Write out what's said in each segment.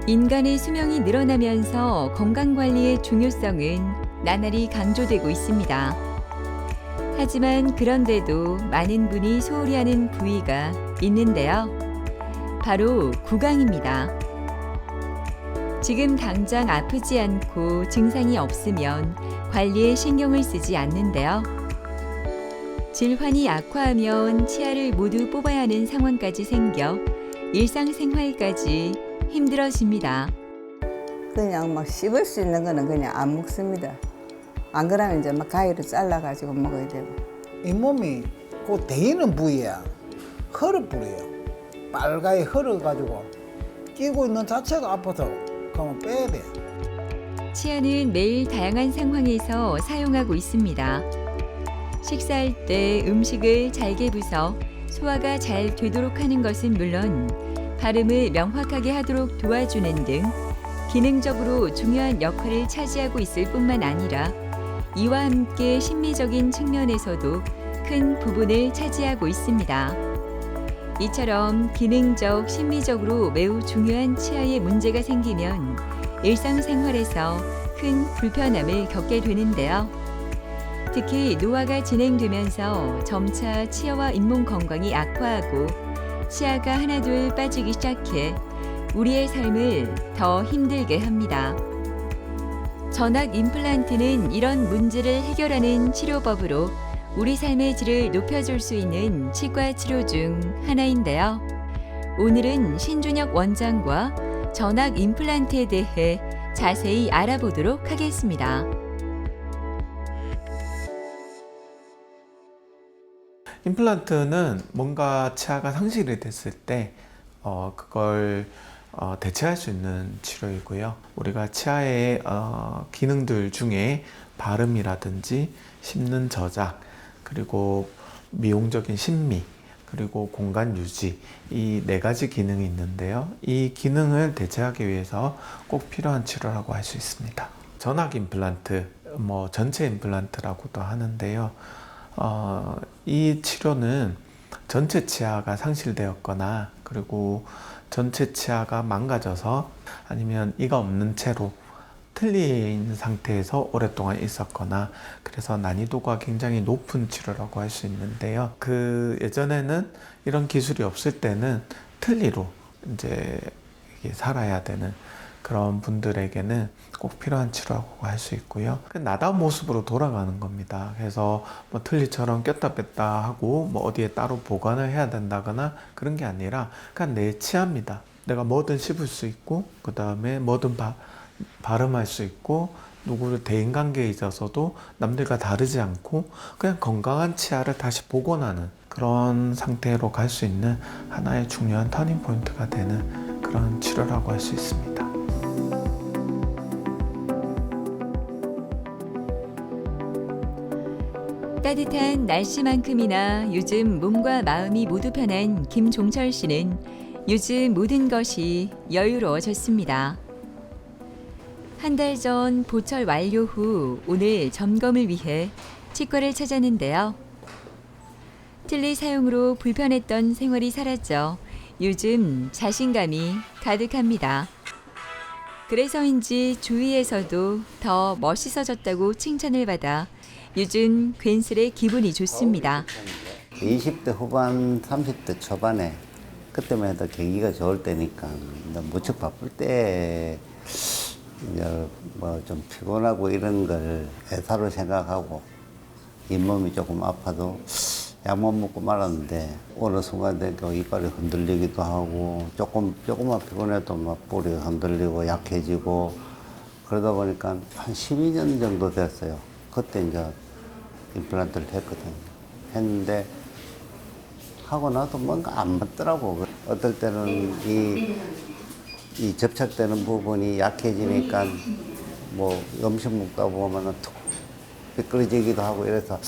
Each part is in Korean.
인간의 수명이 늘어나면서 건강관리의 중요성은 나날이 강조되고 있습니다. 하지만 그런데도 많은 분이 소홀히 하는 부위가 있는데요. 바로 구강입니다. 지금 당장 아프지 않고 증상이 없으면 관리에 신경을 쓰지 않는데요. 질환이 악화하면 치아를 모두 뽑아야 하는 상황까지 생겨 일상생활까지 힘들어집니다. 그냥 막 씹을 수 있는 거는 그냥 안 먹습니다. 안 그러면 이제 막 가위로 잘라가지고 먹어야 되고. 잇몸이 그 대이는 부위야. 헐어버려요. 빨갛게 헐어가지고 끼고 있는 자체가 아파서 그러면 빼야 돼. 치아는 매일 다양한 상황에서 사용하고 있습니다. 식사할 때 음식을 잘게 부서 소화가 잘 되도록 하는 것은 물론 발음을 명확하게 하도록 도와주는 등 기능적으로 중요한 역할을 차지하고 있을 뿐만 아니라 이와 함께 심미적인 측면에서도 큰 부분을 차지하고 있습니다. 이처럼 기능적, 심미적으로 매우 중요한 치아에 문제가 생기면 일상생활에서 큰 불편함을 겪게 되는데요. 특히 노화가 진행되면서 점차 치아와 잇몸 건강이 악화하고 치아가 하나둘 빠지기 시작해 우리의 삶을 더 힘들게 합니다. 전악 임플란트는 이런 문제를 해결하는 치료법으로 우리 삶의 질을 높여줄 수 있는 치과 치료 중 하나인데요. 오늘은 신준혁 원장과 전악 임플란트에 대해 자세히 알아보도록 하겠습니다. 임플란트는 뭔가 치아가 상실이 됐을 때 그걸 대체할 수 있는 치료이고요. 우리가 치아의 기능들 중에 발음이라든지 씹는 저작, 그리고 미용적인 심미, 그리고 공간 유지, 이 네 가지 기능이 있는데요. 이 기능을 대체하기 위해서 꼭 필요한 치료라고 할 수 있습니다. 전악 임플란트, 전체 임플란트라고도 하는데요. 이 치료는 전체 치아가 상실되었거나 그리고 전체 치아가 망가져서 아니면 이가 없는 채로 틀린 상태에서 오랫동안 있었거나 그래서 난이도가 굉장히 높은 치료라고 할 수 있는데요. 예전에는 이런 기술이 없을 때는 틀니로 이제 살아야 되는 그런 분들에게는 꼭 필요한 치료라고 할 수 있고요. 나다운 모습으로 돌아가는 겁니다. 그래서 틀니처럼 꼈다 뺐다 하고 어디에 따로 보관을 해야 된다거나 그런 게 아니라 그냥 내 치아입니다. 내가 뭐든 씹을 수 있고 그 다음에 뭐든 발음할 수 있고 누구를 대인관계에 있어서도 남들과 다르지 않고 그냥 건강한 치아를 다시 복원하는 그런 상태로 갈 수 있는 하나의 중요한 터닝 포인트가 되는 그런 치료라고 할 수 있습니다. 따뜻한 날씨만큼이나 요즘 몸과 마음이 모두 편한 김종철 씨는 요즘 모든 것이 여유로워졌습니다. 한 달 전 보철 완료 후 오늘 점검을 위해 치과를 찾았는데요. 틀니 사용으로 불편했던 생활이 사라져 요즘 자신감이 가득합니다. 그래서인지 주위에서도 더 멋있어졌다고 칭찬을 받아 요즘 괜스레 기분이 좋습니다. 20대 후반, 30대 초반에 그때만 해도 경기가 좋을 때니까 무척 바쁠 때 이제 좀 피곤하고 이런 걸 애사로 생각하고 잇몸이 조금 아파도 약만 먹고 말았는데 어느 순간 되니까 이빨이 흔들리기도 하고 조금만 피곤해도 막 뿌리가 흔들리고 약해지고 그러다 보니까 한 12년 정도 됐어요. 그때 이제 임플란트를 했거든요. 했는데 하고 나도 뭔가 안 맞더라고. 어떨 때는 이 접착되는 부분이 약해지니까 음식 먹다 보면은 툭 미끄러지기도 하고 이래서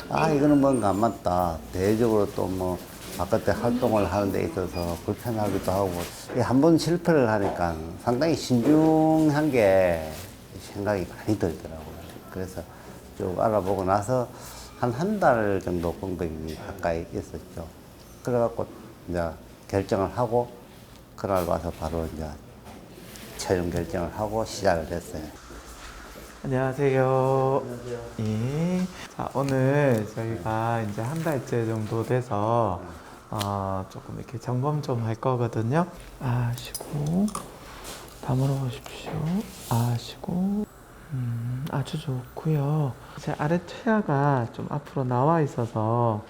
이거는 뭔가 안 맞다. 대외적으로 또 바깥에 활동을 하는 데 있어서 불편하기도 하고 한번 실패를 하니까 상당히 신중한 게 생각이 많이 들더라고요. 그래서 쭉 알아보고 나서 한 달 정도 공백이 가까이 있었죠. 그래갖고 이제 결정을 하고 그날 와서 바로 이제 최종 결정을 하고 시작을 했어요. 안녕하세요. 예. 자, 오늘 저희가 이제 한 달째 정도 돼서 조금 이렇게 점검 좀 할 거거든요. 아시고 다물어 보십시오. 아시고 아주 좋고요. 제 아래 치아가 좀 앞으로 나와 있어서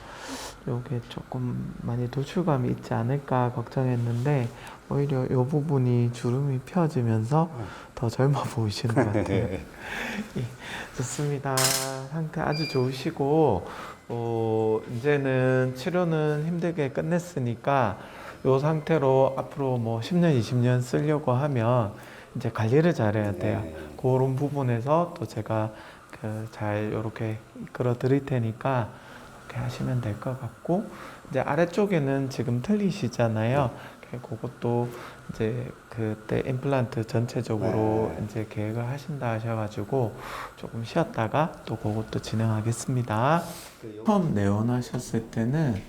요게 조금 많이 노출감이 있지 않을까 걱정했는데 오히려 이 부분이 주름이 펴지면서 더 젊어 보이시는 것 같아요. 예, 좋습니다. 상태 아주 좋으시고 이제는 치료는 힘들게 끝냈으니까 이 상태로 앞으로 뭐 10년, 20년 쓰려고 하면 이제 관리를 잘해야 돼요. 그런 부분에서 또 제가 잘 이렇게 이끌어 드릴 테니까 이렇게 하시면 될 것 같고, 이제 아래쪽에는 지금 틀리시잖아요. 그것도 이제 그때 임플란트 전체적으로 이제 계획을 하신다 하셔가지고 조금 쉬었다가 또 그것도 진행하겠습니다. 처음 내원하셨을 때는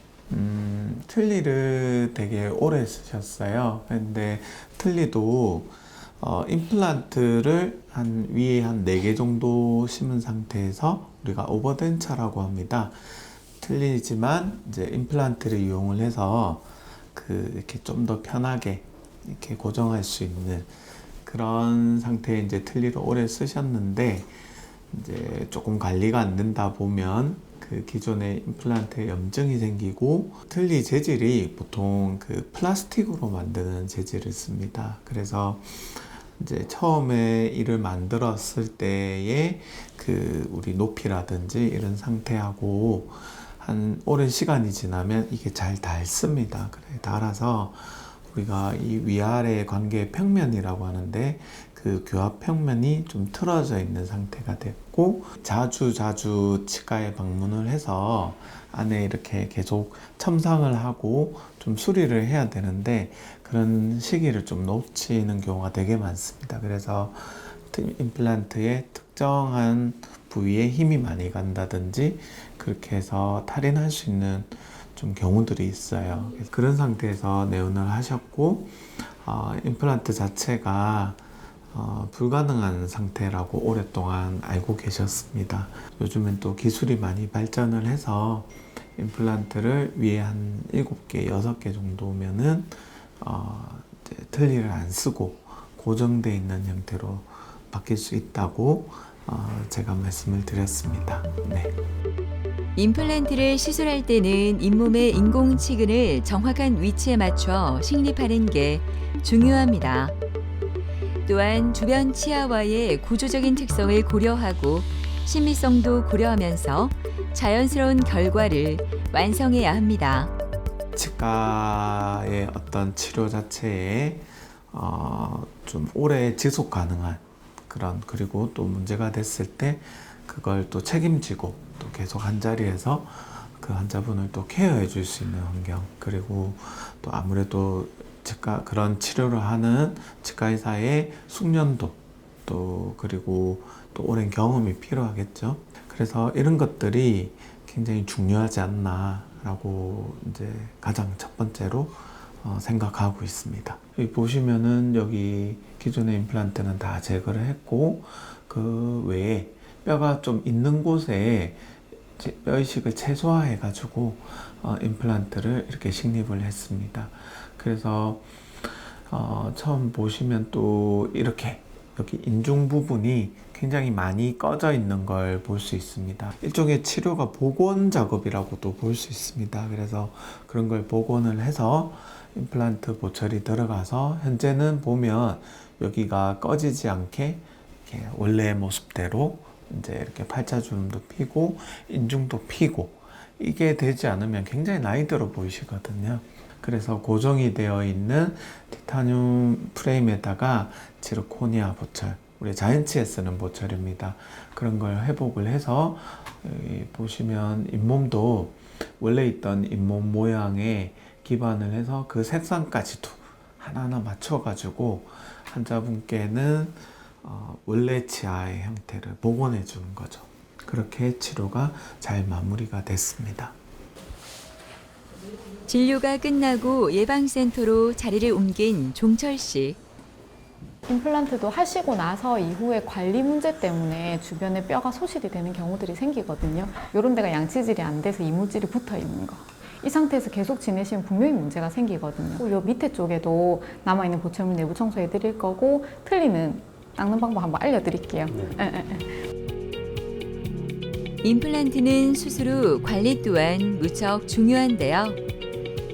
틀니를 되게 오래 쓰셨어요. 근데 틀니도 임플란트를 위에 한 4개 정도 심은 상태에서 우리가 오버덴처라고 합니다. 틀리지만 이제 임플란트를 이용을 해서 이렇게 좀 더 편하게 이렇게 고정할 수 있는 그런 상태에 이제 틀니를 오래 쓰셨는데, 이제 조금 관리가 안 된다 보면 그 기존의 임플란트에 염증이 생기고, 틀니 재질이 보통 플라스틱으로 만드는 재질을 씁니다. 그래서 이제 처음에 이를 만들었을 때의 우리 높이라든지 이런 상태하고 한 오랜 시간이 지나면 이게 잘 닳습니다. 그래, 닳아서 우리가 이 위아래 관계 평면이라고 하는데 그 교합 평면이 좀 틀어져 있는 상태가 됐고, 자주 치과에 방문을 해서 안에 이렇게 계속 첨상을 하고 좀 수리를 해야 되는데 그런 시기를 좀 놓치는 경우가 되게 많습니다. 그래서 임플란트의 특정한 부위에 힘이 많이 간다든지 그렇게 해서 탈인할 수 있는 좀 경우들이 있어요. 그런 상태에서 내원을 하셨고, 임플란트 자체가 불가능한 상태라고 오랫동안 알고 계셨습니다. 요즘엔 또 기술이 많이 발전을 해서 임플란트를 위에 한 7개, 6개 정도면은 이제 틀니를 안 쓰고 고정되어 있는 형태로 바뀔 수 있다고 제가 말씀을 드렸습니다. 네. 임플란트를 시술할 때는 잇몸의 인공치근을 정확한 위치에 맞춰 식립하는 게 중요합니다. 또한 주변 치아와의 구조적인 특성을 고려하고 신비성도 고려하면서 자연스러운 결과를 완성해야 합니다. 치과의 어떤 치료 자체에 좀 오래 지속 가능한 그리고 또 문제가 됐을 때 그걸 또 책임지고 또 계속 한 자리에서 그 환자분을 또 케어해 줄 수 있는 환경, 그리고 또 아무래도 그런 치료를 하는 치과의사의 숙련도 그리고 또 오랜 경험이 필요하겠죠. 그래서 이런 것들이 굉장히 중요하지 않나라고 이제 가장 첫 번째로 생각하고 있습니다. 여기 보시면은 여기 기존의 임플란트는 다 제거를 했고, 그 외에 뼈가 좀 있는 곳에 뼈 이식을 최소화해 가지고 임플란트를 이렇게 식립을 했습니다. 그래서 처음 보시면 또 이렇게 여기 인중 부분이 굉장히 많이 꺼져 있는 걸 볼 수 있습니다. 일종의 치료가 복원 작업이라고도 볼 수 있습니다. 그래서 그런 걸 복원을 해서 임플란트 보철이 들어가서 현재는 보면 여기가 꺼지지 않게 이렇게 원래의 모습대로 이제 이렇게 팔자주름도 피고 인중도 피고, 이게 되지 않으면 굉장히 나이 들어 보이시거든요. 그래서 고정이 되어 있는 티타늄 프레임에다가 지르코니아 보철, 우리 자연치에 쓰는 보철입니다. 그런 걸 회복을 해서 여기 보시면 잇몸도 원래 있던 잇몸 모양에 기반을 해서 그 색상까지도 하나하나 맞춰가지고 환자분께는 원래 치아의 형태를 복원해 주는 거죠. 그렇게 치료가 잘 마무리가 됐습니다. 진료가 끝나고 예방센터로 자리를 옮긴 종철 씨. 임플란트도 하시고 나서 이후에 관리 문제 때문에 주변에 뼈가 소실이 되는 경우들이 생기거든요. 이런 데가 양치질이 안 돼서 이물질이 붙어 있는 거. 이 상태에서 계속 지내시면 분명히 문제가 생기거든요. 요 밑에 쪽에도 남아있는 보철물 내부 청소해 드릴 거고, 틀니는 닦는 방법 한번 알려드릴게요. 임플란트는 수술 후 관리 또한 무척 중요한데요.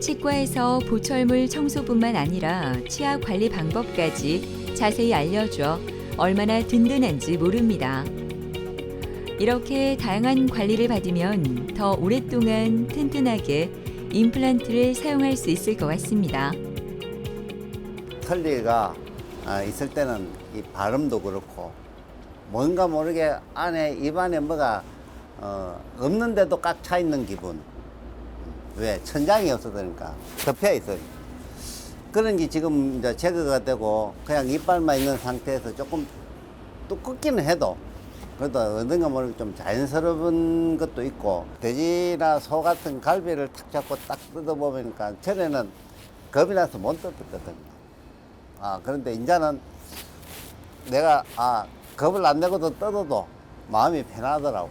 치과에서 보철물 청소뿐만 아니라 치아 관리 방법까지 자세히 알려줘 얼마나 든든한지 모릅니다. 이렇게 다양한 관리를 받으면 더 오랫동안 튼튼하게 임플란트를 사용할 수 있을 것 같습니다. 털리가 있을 때는 이 발음도 그렇고 뭔가 모르게 안에 입안에 뭐가 없는데도 꽉 차 있는 기분. 왜? 천장이 없어서니까 덮여 있어요. 그런 게 지금 이제 제거가 되고 그냥 이빨만 있는 상태에서 조금 두껍기는 해도 그래도 어딘가 모르게 좀 자연스러운 것도 있고, 돼지나 소 같은 갈비를 탁 잡고 딱 뜯어보니까 전에는 겁이 나서 못 뜯었거든요. 그런데 이제는 내가 겁을 안 내고도 뜯어도 마음이 편하더라고.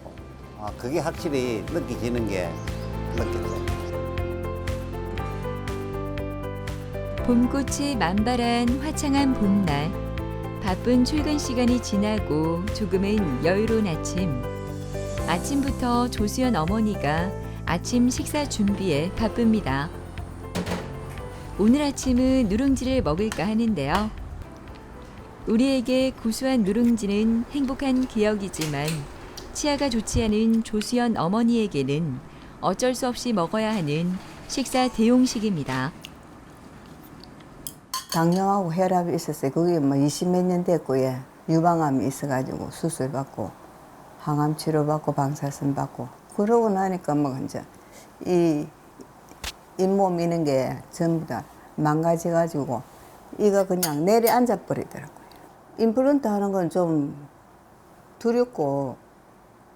그게 확실히 느껴지는 게 느껴져요. 봄꽃이 만발한 화창한 봄날, 바쁜 출근 시간이 지나고 조금은 여유로운 아침. 아침부터 조수연 어머니가 아침 식사 준비에 바쁩니다. 오늘 아침은 누룽지를 먹을까 하는데요. 우리에게 고소한 누룽지는 행복한 기억이지만 치아가 좋지 않은 조수연 어머니에게는 어쩔 수 없이 먹어야 하는 식사 대용식입니다. 당뇨하고 혈압이 있었어요. 그게 뭐 20몇 년 됐고요. 유방암이 있어가지고 수술 받고 항암 치료 받고 방사선 받고 그러고 나니까 뭐 이제 이 잇몸 이런 게 전부 다 망가져가지고 이가 그냥 내려앉아 버리더라고요. 임플란트 하는 건 좀 두렵고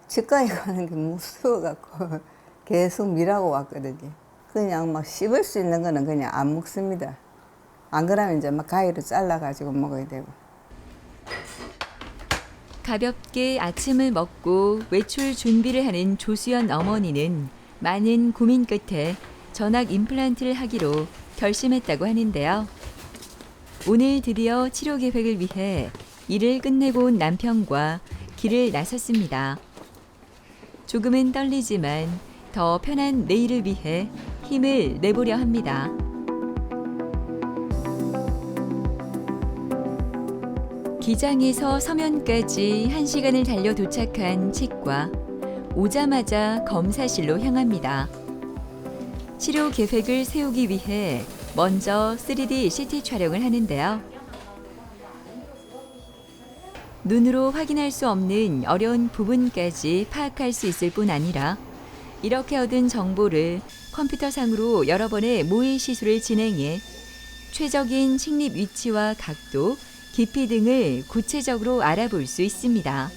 치과에 가는 게 무서워갖고 계속 미라고 왔거든요. 그냥 막 씹을 수 있는 거는 그냥 안 먹습니다. 안 그러면 이제 막 가위로 잘라가지고 먹어야 되고. 가볍게 아침을 먹고 외출 준비를 하는 조수연 어머니는 많은 고민 끝에 전악 임플란트를 하기로 결심했다고 하는데요. 오늘 드디어 치료 계획을 위해 일을 끝내고 온 남편과 길을 나섰습니다. 조금은 떨리지만 더 편한 내일을 위해 힘을 내보려 합니다. 기장에서 서면까지 1시간을 달려 도착한 치과. 오자마자 검사실로 향합니다. 치료 계획을 세우기 위해 먼저 3D CT 촬영을 하는데요. 눈으로 확인할 수 없는 어려운 부분까지 파악할 수 있을 뿐 아니라 이렇게 얻은 정보를 컴퓨터상으로 여러 번의 모의 시술을 진행해 최적인 식립 위치와 각도, 깊이 등을 구체적으로 알아볼 수 있습니다.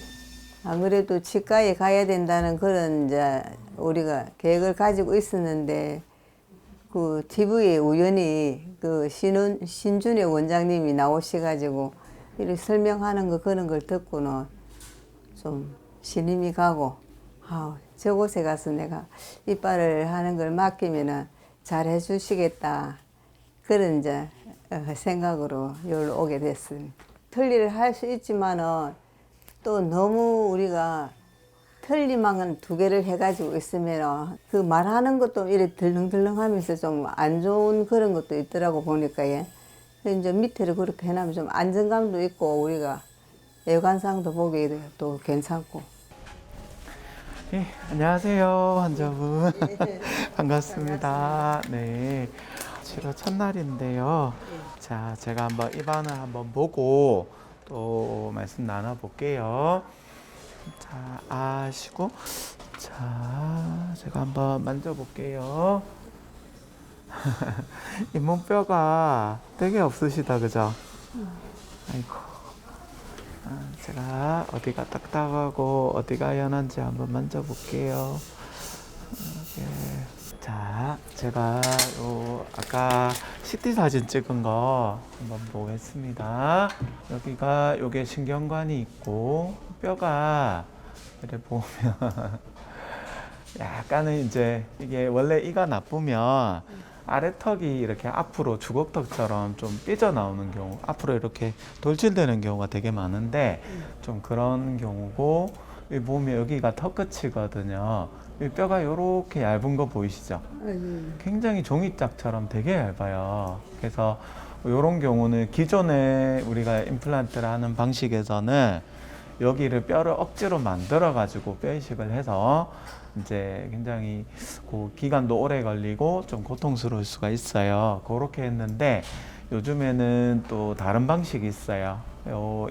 아무래도 치과에 가야 된다는 그런 이제 우리가 계획을 가지고 있었는데 그 TV에 우연히 그 신준의 원장님이 나오셔가지고 이렇게 설명하는 거 그런 걸 듣고는 좀 신임이 가고 저곳에 가서 내가 이빨을 하는 걸 맡기면은 잘 해주시겠다 그런 이제 생각으로 여기로 오게 됐습니다. 틀니를 할 수 있지만은 또 너무 우리가 틀니만 2개를 해가지고 있으면 그 말하는 것도 이렇게 덜렁덜렁하면서 좀 안 좋은 그런 것도 있더라고 보니까 예. 이제 밑에를 그렇게 해놓으면 좀 안정감도 있고 우리가 외관상도 보기에도 또 괜찮고. 네, 안녕하세요, 환자분. 반갑습니다. 네, 치료 첫날인데요. 자, 제가 한번 입안을 한번 보고 또 말씀 나눠볼게요. 자, 아시고, 자, 제가 한번 만져볼게요. 잇몸뼈가 되게 없으시다, 그죠? 아이고. 제가 어디가 딱딱하고 어디가 연한지 한번 만져볼게요. 자, 제가 아까 CT 사진 찍은 거 한번 보겠습니다. 여기가 요게 신경관이 있고 뼈가 이렇게 보면 약간은 이제 이게 원래 이가 나쁘면 아래턱이 이렇게 앞으로 주걱턱처럼 좀 삐져나오는 경우, 앞으로 이렇게 돌출되는 경우가 되게 많은데 좀 그런 경우고, 여기 보면 여기가 턱 끝이거든요. 이 뼈가 이렇게 얇은 거 보이시죠? 굉장히 종이짝처럼 되게 얇아요. 그래서 이런 경우는 기존에 우리가 임플란트를 하는 방식에서는 여기를 뼈를 억지로 만들어 가지고 뼈 이식을 해서 이제 굉장히 그 기간도 오래 걸리고 좀 고통스러울 수가 있어요. 그렇게 했는데 요즘에는 또 다른 방식이 있어요.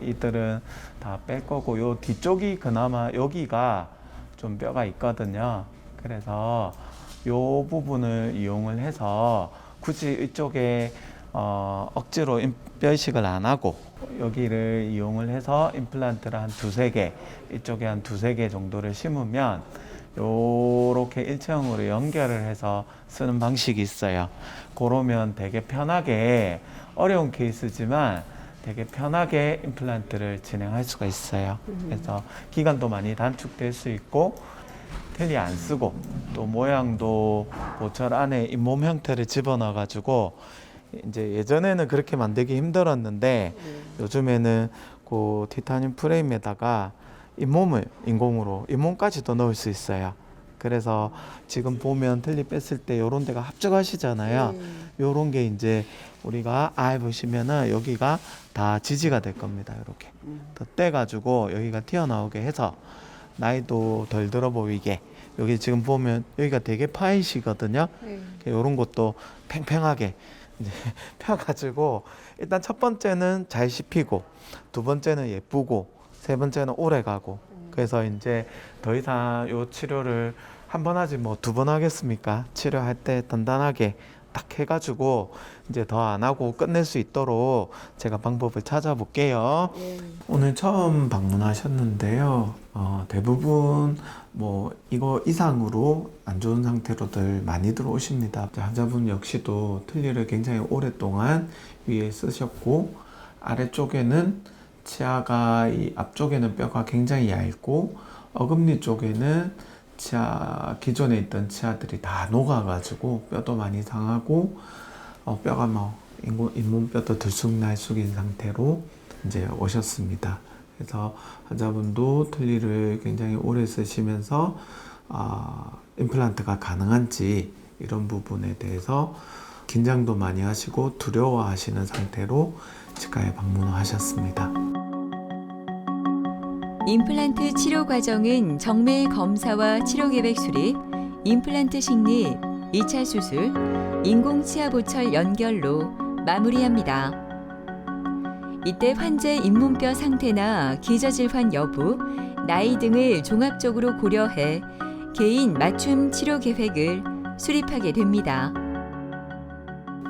이들은 다 뺄 거고, 요 뒤쪽이 그나마 여기가 좀 뼈가 있거든요. 그래서 요 부분을 이용을 해서 굳이 이쪽에 억지로 뼈 이식을 안 하고 여기를 이용을 해서 임플란트를 한 2-3개, 이쪽에 한 2-3개 정도를 심으면 요렇게 일체형으로 연결을 해서 쓰는 방식이 있어요. 그러면 되게 편하게, 어려운 케이스지만 되게 편하게 임플란트를 진행할 수가 있어요. 그래서 기간도 많이 단축될 수 있고, 텔리 안 쓰고, 또 모양도 보철 안에 잇몸 형태를 집어넣어 가지고, 이제 예전에는 그렇게 만들기 힘들었는데 요즘에는 그 티타늄 프레임에다가 잇몸을 인공으로 잇몸까지도 넣을 수 있어요. 그래서 지금 보면 텔리 뺐을 때 요런 데가 합적하시잖아요. 요런 게 이제 우리가 보시면은 여기가 다 지지가 될 겁니다. 이렇게 덧대 가지고 여기가 튀어나오게 해서 나이도 덜 들어 보이게, 여기 지금 보면 여기가 되게 파이시거든요. 요런 것도 팽팽하게 이제 펴가지고, 일단 첫 번째는 잘 씹히고, 두 번째는 예쁘고, 세 번째는 오래 가고. 그래서 이제 더 이상 요 치료를 한 번 하지 뭐 2번 하겠습니까? 치료할 때 단단하게 딱 해가지고 이제 더 안 하고 끝낼 수 있도록 제가 방법을 찾아볼게요. 오늘 처음 방문하셨는데요. 대부분 뭐 이거 이상으로 안 좋은 상태로들 많이 들어오십니다. 환자분 역시도 틀니를 굉장히 오랫동안 위에 쓰셨고, 아래쪽에는 치아가, 이 앞쪽에는 뼈가 굉장히 얇고, 어금니 쪽에는 치아, 기존에 있던 치아들이 다 녹아가지고 뼈도 많이 상하고, 뼈가 뭐 잇몸뼈도 들쑥날쑥인 상태로 이제 오셨습니다. 그래서 환자분도 틀니를 굉장히 오래 쓰시면서 임플란트가 가능한지 이런 부분에 대해서 긴장도 많이 하시고 두려워하시는 상태로 치과에 방문하셨습니다. 임플란트 치료 과정은 정밀 검사와 치료 계획 수립, 임플란트 식립, 2차 수술, 인공 치아 보철 연결로 마무리합니다. 이때 환자의 잇몸뼈 상태나 기저질환 여부, 나이 등을 종합적으로 고려해 개인 맞춤 치료 계획을 수립하게 됩니다.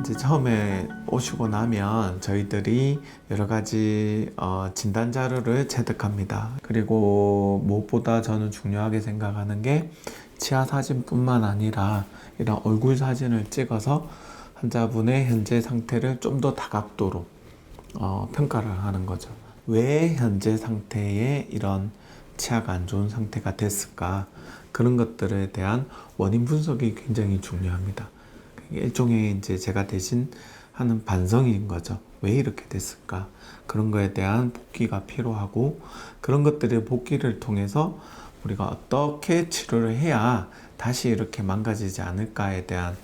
이제 처음에 오시고 나면 저희들이 여러 가지 진단 자료를 체득합니다. 그리고 무엇보다 저는 중요하게 생각하는 게 치아 사진뿐만 아니라 이런 얼굴 사진을 찍어서 환자분의 현재 상태를 좀 더 다각도로 평가를 하는 거죠. 왜 현재 상태에 이런 치아가 안 좋은 상태가 됐을까? 그런 것들에 대한 원인 분석이 굉장히 중요합니다. 일종의 이제 제가 대신 하는 반성인 거죠. 왜 이렇게 됐을까? 그런 거에 대한 복귀가 필요하고, 그런 것들의 복귀를 통해서 우리가 어떻게 치료를 해야 다시 이렇게 망가지지 않을까에 대한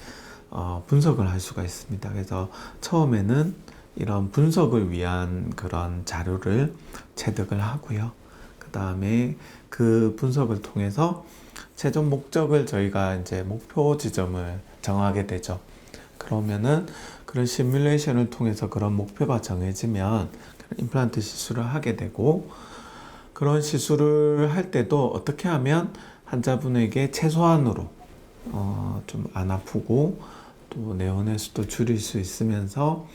분석을 할 수가 있습니다. 그래서 처음에는 이런 분석을 위한 그런 자료를 체득을 하고요. 그 다음에 그 분석을 통해서 최종 목적을 저희가 이제 목표 지점을 정하게 되죠. 그러면은 그런 시뮬레이션을 통해서 그런 목표가 정해지면 임플란트 시술을 하게 되고, 그런 시술을 할 때도 어떻게 하면 환자분에게 최소한으로 좀 안 아프고 또 내원의 수도 줄일 수 있으면서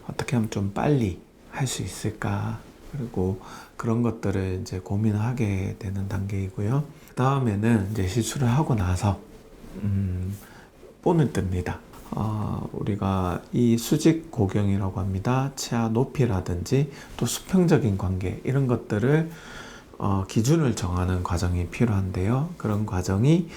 어떻게 하면 좀 빨리 할 수 있을까, 그리고 그런 것들을 이제 고민하게 되는 단계이고요. 다음에는 이제 시술을 하고 나서 본을 뜹니다. 우리가 이 수직 고경이라고 합니다. 치아 높이라든지 또 수평적인 관계 이런 것들을 기준을 정하는 과정이 필요한데요. 그런 과정이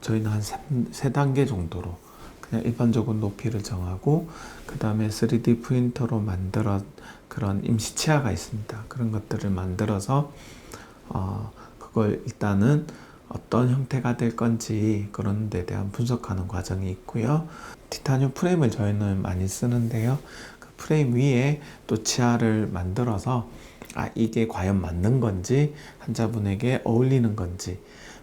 저희는 한 3단계 정도로 그냥 일반적으로 높이를 정하고 그 다음에 3D 프린터로 만들어 그런 임시 치아가 있습니다. 그런 것들을 만들어서 그걸 일단은 어떤 형태가 될 건지 그런 데 대한 분석하는 과정이 있고요. 티타늄 프레임을 저희는 많이 쓰는데요. 그 프레임 위에 또 치아를 만들어서 이게 과연 맞는 건지 환자분에게 어울리는 건지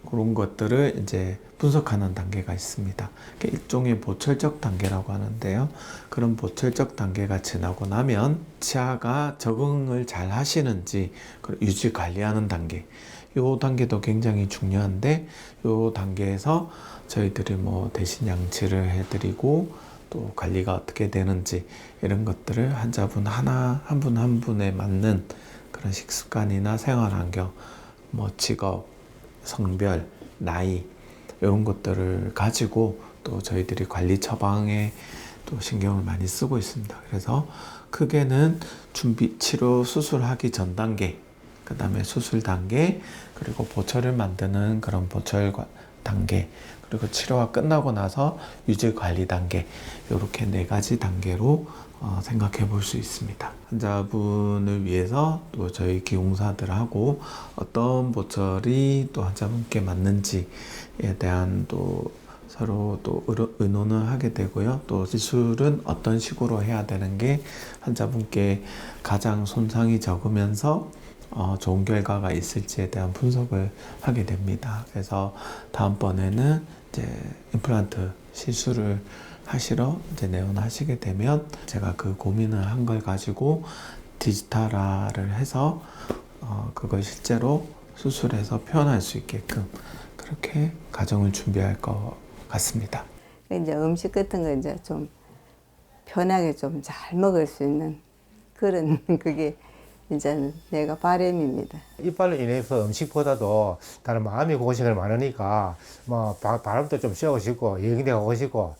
그런 것들을 이제 분석하는 단계가 있습니다. 일종의 보철적 단계라고 하는데요. 그런 보철적 단계가 지나고 나면 치아가 적응을 잘 하시는지 유지 관리하는 단계, 요 단계도 굉장히 중요한데 요 단계에서 저희들이 뭐 대신 양치를 해드리고 또 관리가 어떻게 되는지 이런 것들을 환자분 한 분 한 분에 맞는 그런 식습관이나 생활환경, 뭐 직업, 성별, 나이 이런 것들을 가지고 또 저희들이 관리 처방에 또 신경을 많이 쓰고 있습니다. 그래서 크게는 준비, 치료, 수술하기 전 단계, 그 다음에 수술 단계, 그리고 보철을 만드는 그런 보철 단계, 그리고 치료가 끝나고 나서 유지 관리 단계, 이렇게 4가지 단계로 생각해 볼 수 있습니다. 환자분을 위해서 또 저희 기용사들하고 어떤 보철이 또 환자분께 맞는지에 대한 또 서로 또 의논을 하게 되고요. 또 시술은 어떤 식으로 해야 되는 게 환자분께 가장 손상이 적으면서 좋은 결과가 있을지에 대한 분석을 하게 됩니다. 그래서 다음번에는 이제 임플란트 시술을 하시러 이제 내원하시게 되면 제가 그 고민을 한 걸 가지고 디지털화를 해서 그걸 실제로 수술해서 표현할 수 있게끔 그렇게 과정을 준비할 것 같습니다. 이제 음식 같은 거 이제 좀 편하게 좀 잘 먹을 수 있는 그런 그게 이제 내가 바람입니다. 이빨로 인해서 음식보다도 다른 마음의 고생을 많으니까 뭐 바람도 좀 쐬고 싶고 여행도 가고 싶고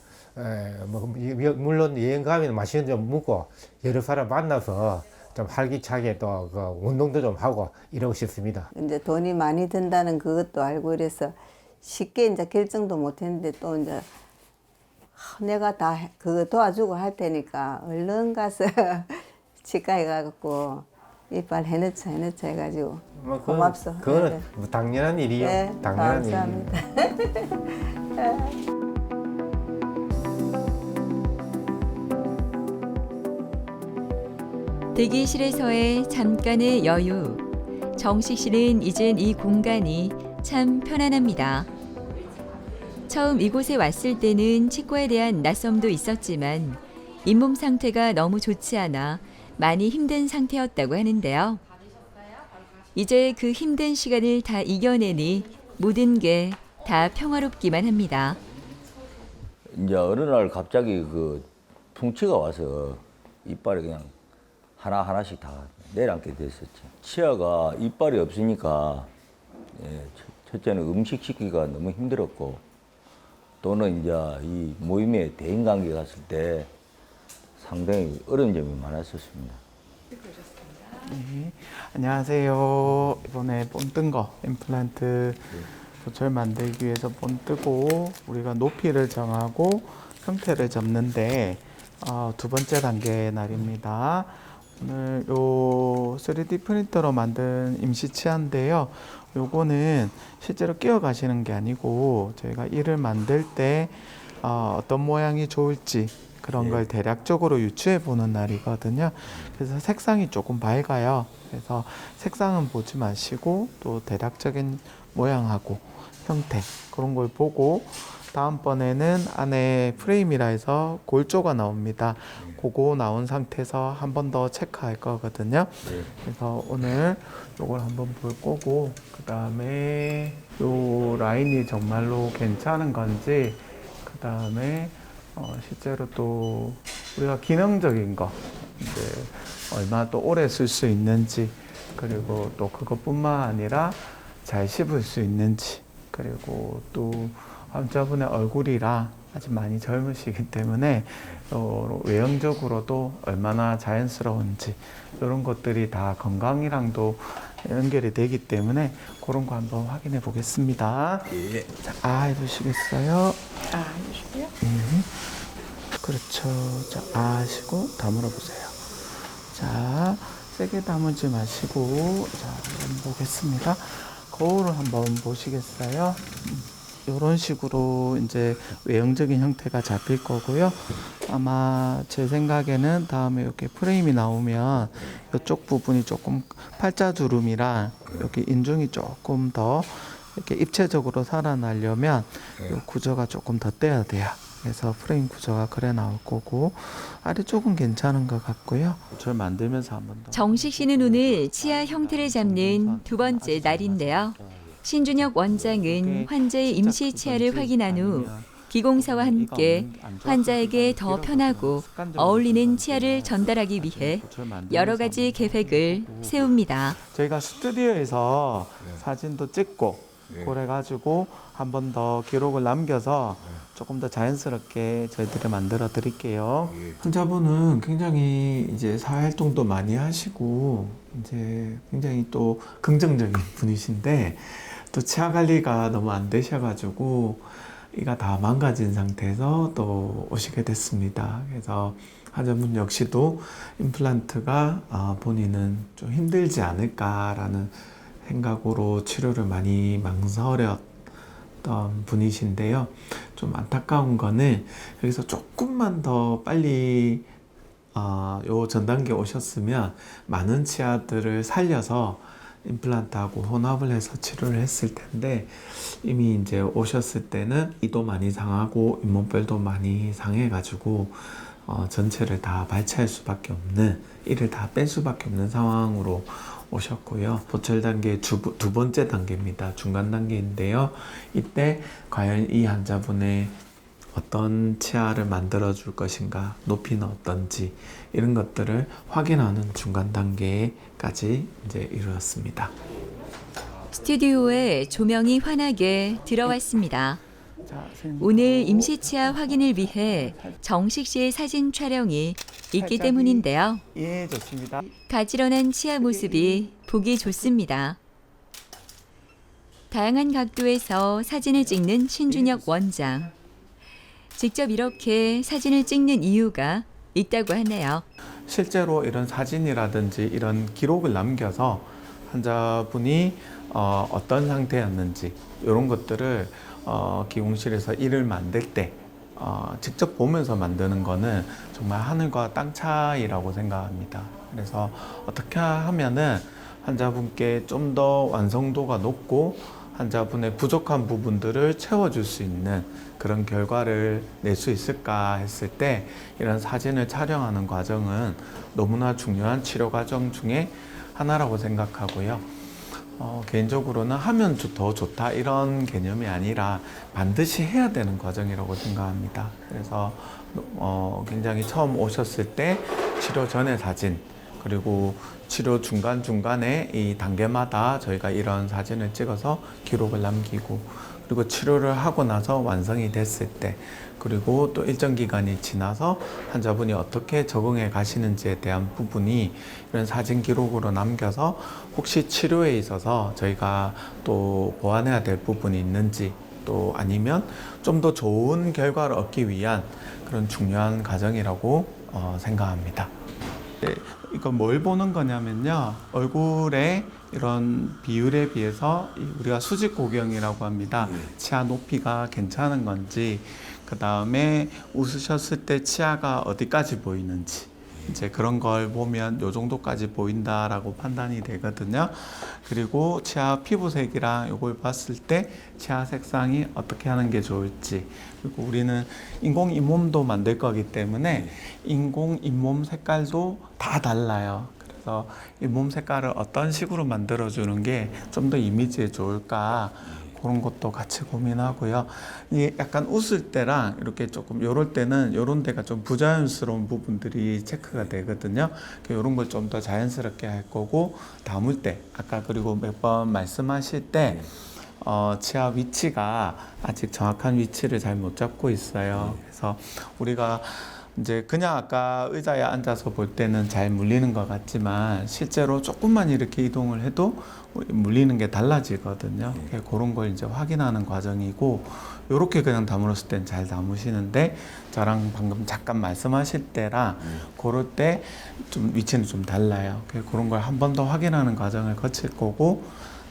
물론 여행 가면 맛있는 좀 먹고 여러 사람 만나서 좀 활기차게 또 그 운동도 좀 하고 이러고 싶습니다. 이제 돈이 많이 든다는 그것도 알고 이래서 쉽게 이제 결정도 못했는데 또 이제 내가 다 그거 도와주고 할 테니까 얼른 가서 치과에 가갖고 이빨 해놓자 해가지고 고맙소. 그거는 네. 뭐 당연한 일이요. 네, 당연한 일. 감사합니다. 대기실에서의 잠깐의 여유. 정식 씨는 이젠 이 공간이 참 편안합니다. 처음 이곳에 왔을 때는 치과에 대한 낯섦도 있었지만 잇몸 상태가 너무 좋지 않아 많이 힘든 상태였다고 하는데요. 이제 그 힘든 시간을 다 이겨내니 모든 게 다 평화롭기만 합니다. 이제 어느 날 갑자기 그 풍치가 와서 이빨이 그냥 하나하나씩 다 내려앉게 됐었죠. 치아가 이빨이 없으니까 첫째는 음식 시키기가 너무 힘들었고 또는 이제 이 모임에 대인관계 갔을 때 상당히 어려운 점이 많았었습니다. 네, 안녕하세요. 이번에 본 뜬 거 임플란트 보철 만들기 위해서 본 뜨고 우리가 높이를 정하고 형태를 잡는데 2번째 단계 날입니다. 오늘 요 3D 프린터로 만든 임시 치아인데요. 요거는 실제로 끼워 가시는 게 아니고 저희가 이를 만들 때 어떤 모양이 좋을지 그런 걸 대략적으로 유추해 보는 날이거든요. 그래서 색상이 조금 밝아요. 그래서 색상은 보지 마시고 또 대략적인 모양하고 형태 그런 걸 보고 다음번에는 안에 프레임이라 해서 골조가 나옵니다. 그거 나온 상태에서 한 번 더 체크할 거거든요. 그래서 오늘 요걸 한번 볼 거고 그 다음에 요 라인이 정말로 괜찮은 건지 그 다음에 실제로 또 우리가 기능적인 거 이제 얼마나 또 오래 쓸 수 있는지 그리고 또 그것뿐만 아니라 잘 씹을 수 있는지 그리고 또 환자분의 얼굴이랑 아직 많이 젊으시기 때문에 외형적으로도 얼마나 자연스러운지 이런 것들이 다 건강이랑도 연결이 되기 때문에 그런 거 한번 확인해 보겠습니다. 예. 자, 아 해보시겠어요? 해주시고요. 그렇죠. 자, 아 하시고 다물어 보세요. 자, 세게 다물지 마시고 자, 한번 보겠습니다. 거울을 한번 보시겠어요? 이런 식으로 이제 외형적인 형태가 잡힐 거고요. 아마 제 생각에는 다음에 이렇게 프레임이 나오면 이쪽 부분이 조금 팔자주름이라 여기 인중이 조금 더 이렇게 입체적으로 살아나려면 이 구조가 조금 더 떼야 돼요. 그래서 프레임 구조가 그래 나올 거고 아래쪽은 괜찮은 것 같고요. 저 만들면서 한번 더. 정식 씨는 오늘 치아 형태를 잡는 두 번째 날인데요. 신준혁 원장은 환자의 임시 치아를 확인한 후 기공사와 함께 환자에게 더 편하고 어울리는 치아를 전달하기 위해 여러 가지 계획을 세웁니다. 저희가 스튜디오에서 사진도 찍고 그래가지고 한 번 더 기록을 남겨서 조금 더 자연스럽게 저희들이 만들어 드릴게요. 환자분은 굉장히 이제 사회활동도 많이 하시고 이제 굉장히 또 긍정적인 분이신데 또 치아 관리가 너무 안 되셔가지고 이가 다 망가진 상태에서 또 오시게 됐습니다. 그래서 환자분 역시도 임플란트가 본인은 좀 힘들지 않을까라는 생각으로 치료를 많이 망설였던 분이신데요. 좀 안타까운 거는 여기서 조금만 더 빨리 요 전 단계 오셨으면 많은 치아들을 살려서 임플란트하고 혼합을 해서 치료를 했을 텐데 이미 이제 오셨을 때는 이도 많이 상하고 잇몸뼈도 많이 상해가지고 전체를 다 발치할 수밖에 없는 이를 다 뺄 수밖에 없는 상황으로 오셨고요. 보철 단계 두 번째 단계입니다. 중간 단계인데요. 이때 과연 이 환자분의 어떤 치아를 만들어 줄 것인가, 높이는 어떤지 이런 것들을 확인하는 중간 단계까지 이제 이르렀습니다. 스튜디오에 조명이 환하게 들어왔습니다. 자, 오늘 임시 치아 확인을 위해 정식 씨의 사진 촬영이 있기 때문인데요. 예, 좋습니다. 가지런한 치아 모습이 보기 좋습니다. 다양한 각도에서 사진을 찍는 신준혁 원장. 직접 이렇게 사진을 찍는 이유가 있다고 하네요. 실제로 이런 사진이라든지 이런 기록을 남겨서 환자분이 어떤 상태였는지 이런 것들을 기공실에서 일을 만들 때 직접 보면서 만드는 거는 정말 하늘과 땅 차이라고 생각합니다. 그래서 어떻게 하면은 환자분께 좀 더 완성도가 높고 환자분의 부족한 부분들을 채워줄 수 있는 그런 결과를 낼 수 있을까 했을 때 이런 사진을 촬영하는 과정은 너무나 중요한 치료 과정 중에 하나라고 생각하고요. 개인적으로는 하면 더 좋다 이런 개념이 아니라 반드시 해야 되는 과정이라고 생각합니다. 그래서 굉장히 처음 오셨을 때 치료 전의 사진 그리고 치료 중간중간에 이 단계마다 저희가 이런 사진을 찍어서 기록을 남기고 그리고 치료를 하고 나서 완성이 됐을 때 그리고 또 일정 기간이 지나서 환자분이 어떻게 적응해 가시는지에 대한 부분이 이런 사진 기록으로 남겨서 혹시 치료에 있어서 저희가 또 보완해야 될 부분이 있는지 또 아니면 좀 더 좋은 결과를 얻기 위한 그런 중요한 과정이라고 생각합니다. 네, 이거 뭘 보는 거냐면요. 얼굴의 이런 비율에 비해서 우리가 수직 고경이라고 합니다. 치아 높이가 괜찮은 건지 그 다음에 웃으셨을 때 치아가 어디까지 보이는지 이제 그런 걸 보면 요 정도까지 보인다라고 판단이 되거든요. 그리고 치아 피부색이랑 요걸 봤을 때 치아 색상이 어떻게 하는 게 좋을지 그리고 우리는 인공 잇몸도 만들 거기 때문에 인공 잇몸 색깔도 다 달라요. 그래서 잇몸 색깔을 어떤 식으로 만들어 주는 게 좀 더 이미지에 좋을까 그런 것도 같이 고민하고요. 이 약간 웃을 때랑 이렇게 조금 요럴 때는 요런 데가 좀 부자연스러운 부분들이 체크가 되거든요. 요런 걸 좀 더 자연스럽게 할 거고 담을 때 아까 그리고 몇 번 말씀하실 때 치아 위치가 아직 정확한 위치를 잘 못 잡고 있어요. 그래서 우리가 이제 그냥 아까 의자에 앉아서 볼 때는 잘 물리는 것 같지만 실제로 조금만 이렇게 이동을 해도 물리는 게 달라지거든요. 그런 걸 이제 확인하는 과정이고, 이렇게 그냥 다물었을 땐 잘 다무시는데 저랑 방금 잠깐 말씀하실 때랑 그럴 때 좀 위치는 좀 달라요. 그런 걸 한 번 더 확인하는 과정을 거칠 거고,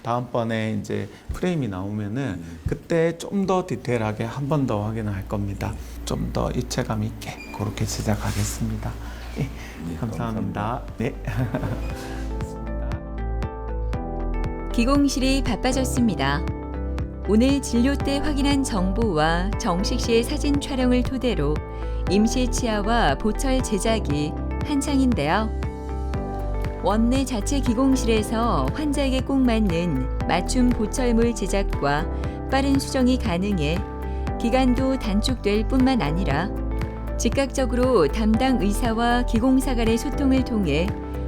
다음번에 이제 프레임이 나오면은 그때 좀 더 디테일하게 한 번 더 확인을 할 겁니다. 좀 더 입체감 있게 그렇게 시작하겠습니다. 네, 감사합니다. 네. 기공실이 바빠졌습니다. 오늘 진료 때 확인한 정보와 정식 씨의 사진 촬영을 토대로 임시 치아와 보철 제작이 한창인데요. 원내 자체 기공실에서 환자에게 꼭 맞는 맞춤 보철물 제작과 빠른 수정이 가능해 기간도 단축될 뿐만 아니라 즉각적으로 담당 의사와 기공사 간의 소통을 통해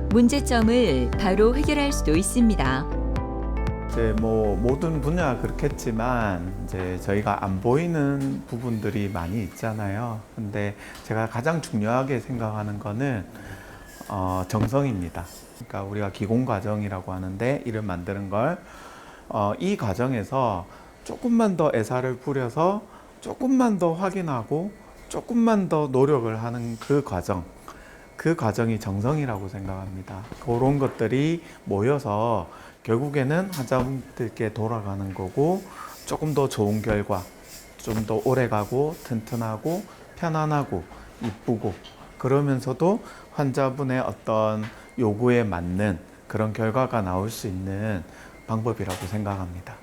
문제점을 바로 해결할 수도 있습니다. 이제 뭐 모든 분야가 그렇겠지만 이제 저희가 안 보이는 부분들이 많이 있잖아요. 근데 제가 가장 중요하게 생각하는 거는 정성입니다. 그러니까 우리가 기공 과정이라고 하는데 이를 만드는 걸 이 과정에서 조금만 더 애사를 부려서 조금만 더 확인하고 조금만 더 노력을 하는 그 과정이 정성이라고 생각합니다. 그런 것들이 모여서 결국에는 환자분들께 돌아가는 거고, 조금 더 좋은 결과, 좀 더 오래 가고 튼튼하고 편안하고 이쁘고, 그러면서도 환자분의 어떤 요구에 맞는 그런 결과가 나올 수 있는 방법이라고 생각합니다.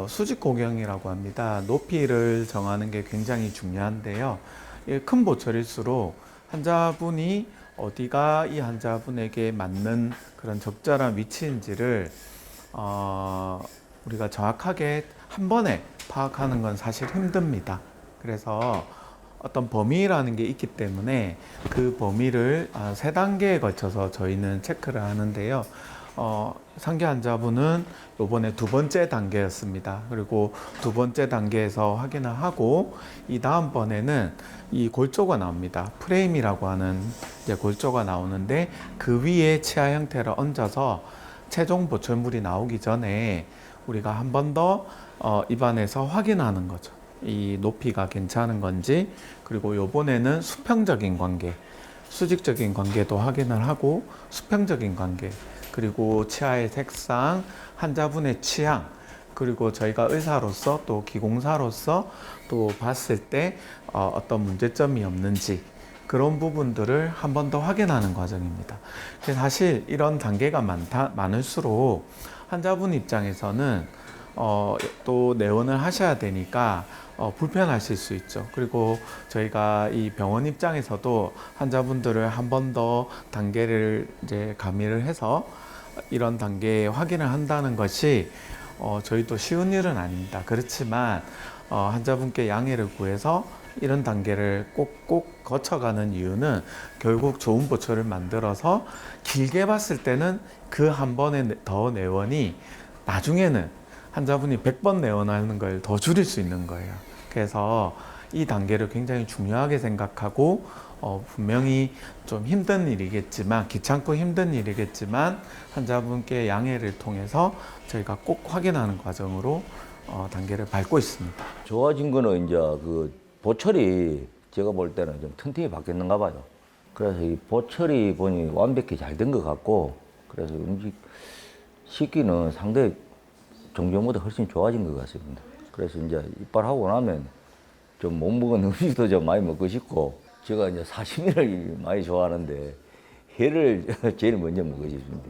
수직 고경이라고 합니다. 높이를 정하는 게 굉장히 중요한데요. 큰 보철일수록 환자분이 어디가 이 환자분에게 맞는 그런 적절한 위치인지를 우리가 정확하게 한 번에 파악하는 건 사실 힘듭니다. 그래서 어떤 범위라는 게 있기 때문에 그 범위를 3단계에 걸쳐서 저희는 체크를 하는데요. 상기 환자분은 이번에 2번째 단계였습니다. 그리고 2번째 단계에서 확인을 하고, 이 다음번에는 이 골조가 나옵니다. 프레임이라고 하는 이제 골조가 나오는데, 그 위에 치아 형태를 얹어서 최종 보철물이 나오기 전에 우리가 한 번 더 입안에서 확인하는 거죠. 이 높이가 괜찮은 건지, 그리고 요번에는 수평적인 관계, 수직적인 관계도 확인을 하고, 수평적인 관계, 그리고 치아의 색상, 환자분의 취향, 그리고 저희가 의사로서 또 기공사로서 또 봤을 때 어떤 문제점이 없는지, 그런 부분들을 한 번 더 확인하는 과정입니다. 사실 이런 단계가 많을수록 환자분 입장에서는 또 내원을 하셔야 되니까 불편하실 수 있죠. 그리고 저희가 이 병원 입장에서도 환자분들을 한 번 더 단계를 이제 가미를 해서 이런 단계에 확인을 한다는 것이 저희도 쉬운 일은 아닙니다. 그렇지만 환자분께 양해를 구해서 이런 단계를 꼭 거쳐가는 이유는 결국 좋은 보철을 만들어서 길게 봤을 때는 그 한 번의 더 내원이 나중에는 환자분이 100번 내원하는 걸 더 줄일 수 있는 거예요. 그래서 이 단계를 굉장히 중요하게 생각하고 분명히 좀 힘든 일이겠지만, 귀찮고 힘든 일이겠지만 환자분께 양해를 통해서 저희가 꼭 확인하는 과정으로 단계를 밟고 있습니다. 좋아진 거는 이제 그 보철이 제가 볼 때는 좀 튼튼히 바뀌었는가 봐요. 그래서 이 보철이 보니 완벽히 잘 된 것 같고, 그래서 음식 식기는 상당히 종전보다 훨씬 좋아진 것 같습니다. 그래서 이제 이빨하고 나면 좀 못 먹은 음식도 좀 많이 먹고 싶고, 제가 이제 사시미를 많이 좋아하는데 회를 제일 먼저 먹고 싶습니다.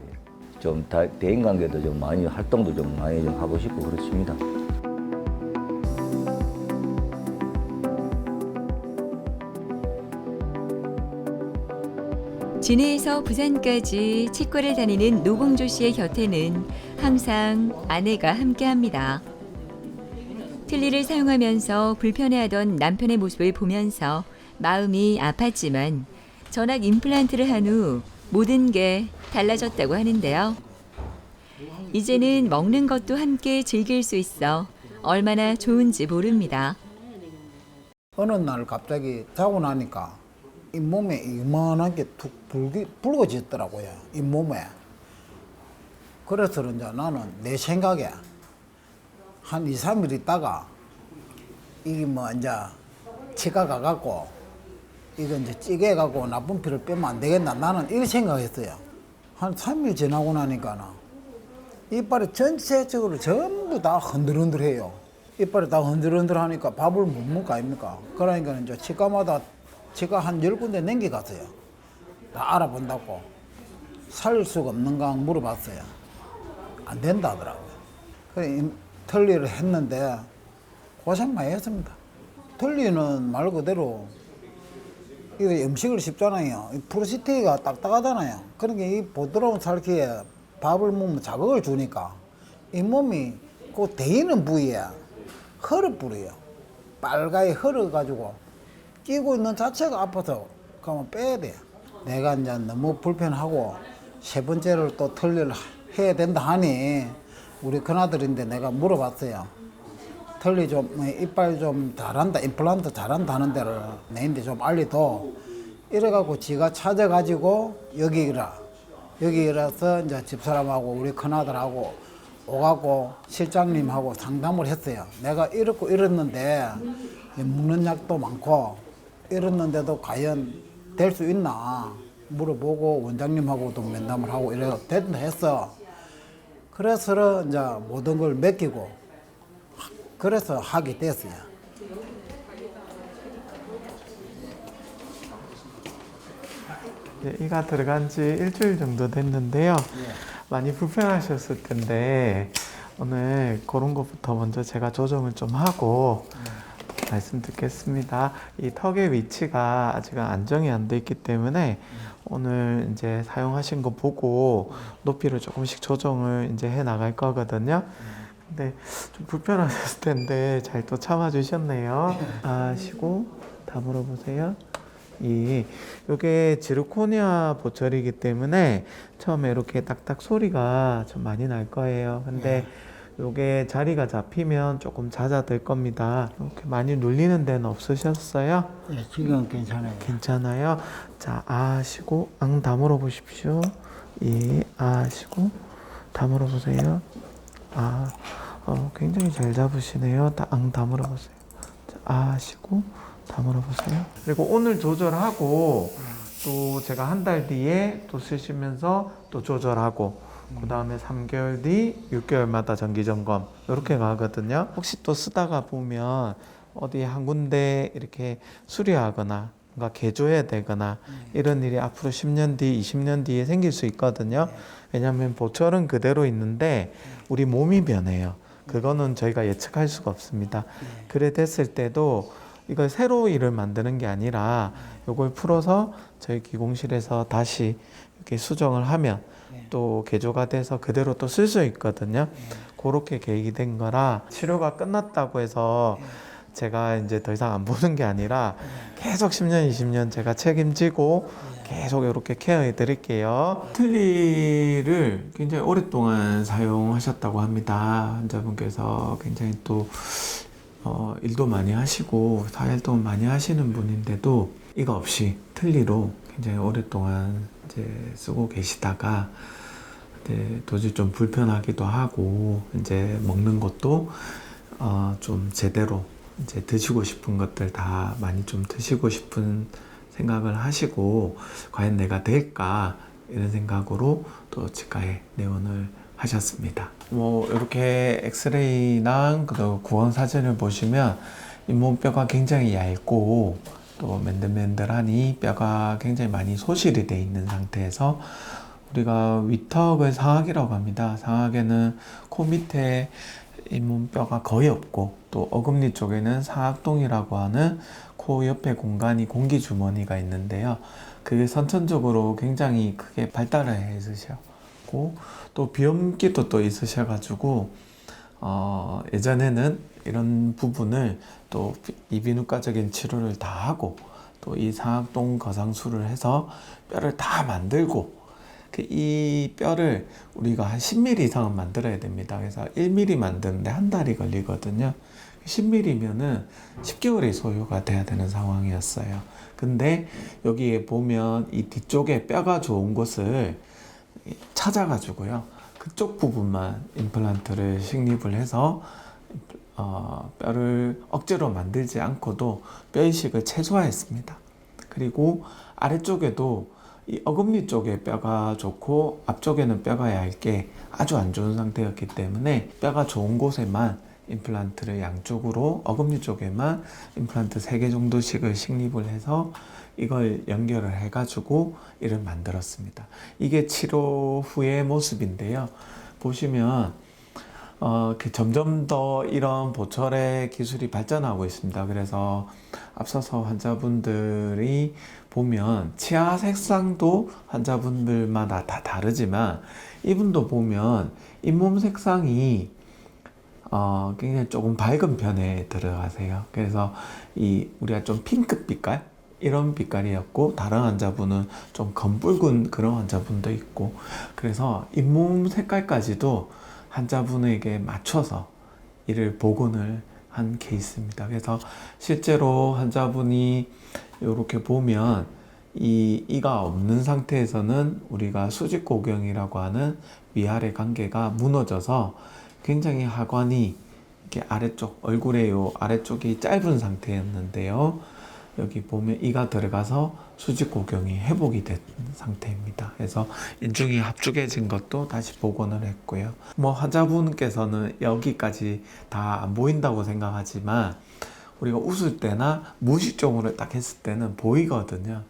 좀 대인관계도 좀 많이, 활동도 좀 많이 좀 하고 싶고 그렇습니다. 진해에서 부산까지 치과를 다니는 노봉조 씨의 곁에는 항상 아내가 함께합니다. 틀니를 사용하면서 불편해하던 남편의 모습을 보면서 마음이 아팠지만 전악 임플란트를 한 후 모든 게 달라졌다고 하는데요. 이제는 먹는 것도 함께 즐길 수 있어 얼마나 좋은지 모릅니다. 어느 날 갑자기 자고 나니까 잇몸에 이만한 게 툭 붉어졌더라고요. 잇몸에. 그래서 이제 나는 내 생각에 한 2, 3일 있다가 이게 뭐 이제 치과 가갖고 이거 이제 찌개 갖고 나쁜 피를 빼면 안 되겠나 나는 이렇게 생각했어요. 한 3일 지나고 나니까는 이빨이 전체적으로 전부 다 흔들흔들해요. 이빨이 다 흔들흔들하니까 밥을 못 먹을 거 아닙니까? 그러니까 이제 치과마다 치과 한 10군데 넘겨갔어요. 다 알아본다고. 살릴 수가 없는가 물어봤어요. 안 된다 하더라고요. 그래 털리를 했는데 고생 많이 했습니다. 털리는 말 그대로 이거 음식을 씹잖아요. 프로스테이가 딱딱하잖아요. 그러니까 이 부드러운 살기에 밥을 먹으면 자극을 주니까 잇몸이 그 대이는 부위에 헐을 뿌려요. 빨갛게 헐어가지고 끼고 있는 자체가 아파서 그러면 빼야 돼. 내가 이제 너무 불편하고 세 번째를 또 털리를 해야 된다 하니 우리 큰아들인데 내가 물어봤어요. 털리 좀 이빨 좀 잘한다, 임플란트 잘한다 하는 데를 내인데 좀 알려줘. 이래갖고 지가 찾아가지고 여기라서 이제 집사람하고 우리 큰아들하고 오가고 실장님하고 상담을 했어요. 내가 이렇고 이랬는데 먹는 약도 많고 이랬는데도 과연 될 수 있나 물어보고 원장님하고도 면담을 하고 이래 된다 했어. 그래서 이제 모든 걸 맡기고 그래서 하게 됐어요. 이가 들어간 지 일주일 정도 됐는데요. 많이 불편하셨을 텐데 오늘 그런 것부터 먼저 제가 조정을 좀 하고 말씀 듣겠습니다. 이 턱의 위치가 아직 안정이 안 돼 있기 때문에 오늘 이제 사용하신 거 보고 높이를 조금씩 조정을 이제 해 나갈 거거든요. 근데 좀 불편하셨을 텐데 잘 또 참아주셨네요. 쉬고 다물어 보세요. 이게 지르코니아 보철이기 때문에 처음에 이렇게 딱딱 소리가 좀 많이 날 거예요. 근데 요게 자리가 잡히면 조금 잦아들 겁니다. 이렇게 많이 눌리는 데는 없으셨어요? 예, 지금 괜찮아요. 괜찮아요. 자, 아시고 앙 다물어 보십시오. 아시고 다물어 보세요. 굉장히 잘 잡으시네요. 앙 다물어 보세요. 자, 아시고 다물어 보세요. 그리고 오늘 조절하고 또 제가 한 달 뒤에 또 쓰시면서 또 조절하고 그 다음에 3개월 뒤 6개월마다 정기 점검 이렇게 가거든요. 혹시 또 쓰다가 보면 어디 한 군데 이렇게 수리하거나 뭔가 개조해야 되거나 이런 일이 앞으로 10년 뒤, 20년 뒤에 생길 수 있거든요. 왜냐하면 보철은 그대로 있는데 우리 몸이 변해요. 그거는 저희가 예측할 수가 없습니다. 그래 됐을 때도 이걸 새로 일을 만드는 게 아니라 이걸 풀어서 저희 기공실에서 다시 이렇게 수정을 하면 또 개조가 돼서 그대로 또 쓸 수 있거든요. 그렇게 계획이 된 거라 치료가 끝났다고 해서 제가 이제 더 이상 안 보는 게 아니라 계속 10년, 20년 제가 책임지고 계속 이렇게 케어해 드릴게요. 틀니를 굉장히 오랫동안 사용하셨다고 합니다. 환자분께서 굉장히 또 일도 많이 하시고 사회활동을 많이 하시는 분인데도 이거 없이 틀니로 굉장히 오랫동안 이제 쓰고 계시다가 이제 도저히 좀 불편하기도 하고 이제 먹는 것도 좀 제대로 이제 드시고 싶은 것들 다 많이 좀 드시고 싶은 생각을 하시고 과연 내가 될까 이런 생각으로 또 치과에 내원을 하셨습니다. 뭐 이렇게 엑스레이랑 그 구원 사진을 보시면 잇몸뼈가 굉장히 얇고 또 맨들맨들하니 뼈가 굉장히 많이 소실이 돼 있는 상태에서 우리가 위턱을 상악이라고 합니다. 상악에는 코 밑에 잇몸뼈가 거의 없고 또 어금니 쪽에는 상악동이라고 하는 코 옆에 공간이 공기주머니가 있는데요. 그게 선천적으로 굉장히 크게 발달을 해 있으셨고 또 비염기도 또 있으셔가지고 예전에는 이런 부분을 또 이비인후과적인 치료를 다 하고 또 이 상악동 거상술을 해서 뼈를 다 만들고 이 뼈를 우리가 한 10mm 이상은 만들어야 됩니다. 그래서 1mm 만드는데 한 달이 걸리거든요. 10mm면은 10개월이 소요가 돼야 되는 상황이었어요. 근데 여기에 보면 이 뒤쪽에 뼈가 좋은 곳을 찾아가지고요. 그쪽 부분만 임플란트를 식립을 해서 뼈를 억지로 만들지 않고도 뼈 이식을 최소화했습니다. 그리고 아래쪽에도 이 어금니 쪽에 뼈가 좋고 앞쪽에는 뼈가 얇게 아주 안 좋은 상태였기 때문에 뼈가 좋은 곳에만 임플란트를 양쪽으로 어금니 쪽에만 임플란트 3개 정도씩을 식립을 해서 이걸 연결을 해가지고 이를 만들었습니다. 이게 치료 후의 모습인데요. 보시면 점점 더 이런 보철의 기술이 발전하고 있습니다. 그래서 앞서서 환자분들이 보면 치아 색상도 환자분들마다 다 다르지만 이분도 보면 잇몸 색상이 굉장히 조금 밝은 편에 들어가세요. 그래서 우리가 좀 핑크 빛깔 이런 빛깔이었고 다른 환자분은 좀 검붉은 그런 환자분도 있고 그래서 잇몸 색깔까지도 환자분에게 맞춰서 이를 복원을 한 케이스입니다. 그래서 실제로 환자분이 이렇게 보면 이가 없는 상태에서는 우리가 수직고경이라고 하는 위아래 관계가 무너져서 굉장히 하관이 이렇게 아래쪽 얼굴의 요 아래쪽이 짧은 상태였는데요. 여기 보면 이가 들어가서 수직고경이 회복이 된 상태입니다. 그래서 인중이 합죽해진 것도 다시 복원을 했고요. 환자분께서는 여기까지 다 안 보인다고 생각하지만 우리가 웃을 때나 무의식적으로 딱 했을 때는 보이거든요.